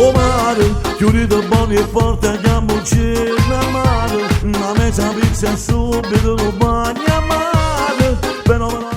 O mare, chiudete buone e porte, andiamo in cielo al mare. Una mezza pizza subito lo bagno a mare. Però me la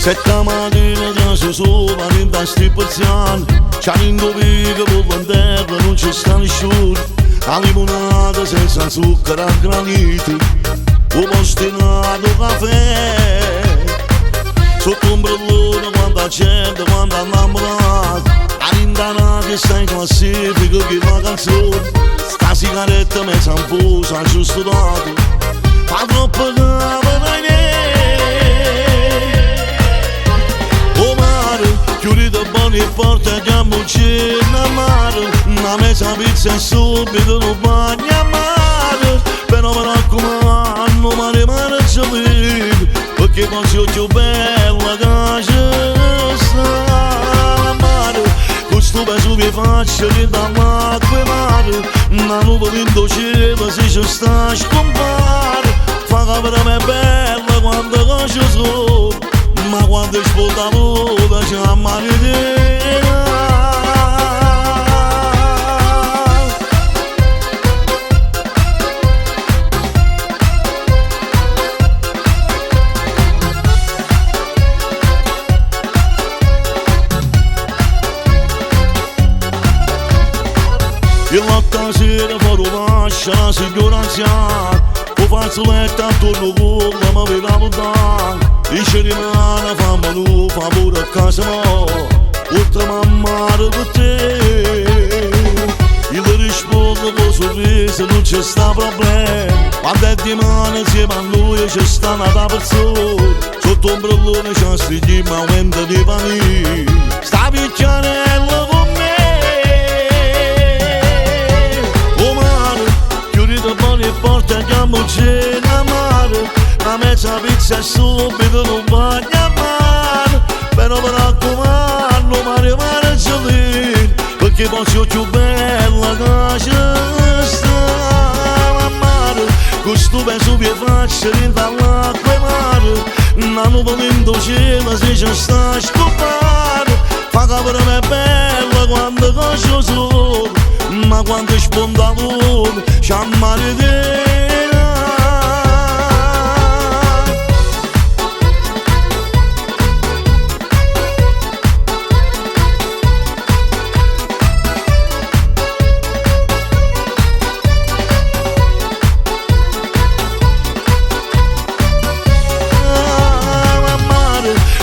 Sette mattina traso sopra in sti persiani. C'ha l'indovica proprio in terra, non ci sta nessuno. La limonata senza zucchero a granito, un postinato caffè. Sotto un brillone quando accende, quando annamorato. All'interno che sta in classifica che la canzone. Sta sigaretta mezza in posa, giusto dato. Fa troppo cava dai miei. Chiudete buone e porte, andiamo in cielo al mare. Una mezza pizza e subito lo bagno a mare. Però mi raccomando, mare gelino, perché con il più bella che sta al mare. Con sto peso che faccio che dall'acqua e mare. Una nuvola in cielo se ci sta a scompare. Fa che per me è bella quando conosco solo. Ma quando spunta la moda c'è la maledetta. E l'altra sera farò lascia la signora anziana. O fazzoletto attorno con la mi vede lontano. Dice rimane fammi un favore a casa mia, portami a mare per te. Io ti rispondo con sorriso, non c'è sta problema. Quando è di mano insieme a lui c'è sta una persona. Sotto un brillone c'è stringi ma aumenta di panini. Sta piccianella con me. O mare, chiudete buone e porte, andiamo in cielo al mare. Una mezza pizza e subito non bagno a mare. Però mi raccomando, mare gelino, perché poi c'è più bella che sta a mare. Con sto peso che faccio dall'acqua e mare. Una nuvola in cielo se ci sta a scopare. Fa che per me è bella quando conosco solo. Ma quando sponda la luna c'è a mare.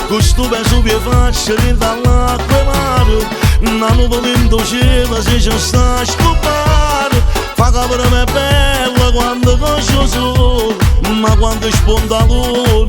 Questo peso che faccio dall'acqua e mare. Una nuvola in cielo se ci sta a scopare. Fa che per me è bella quando conosco solo. Ma quando sponda la luna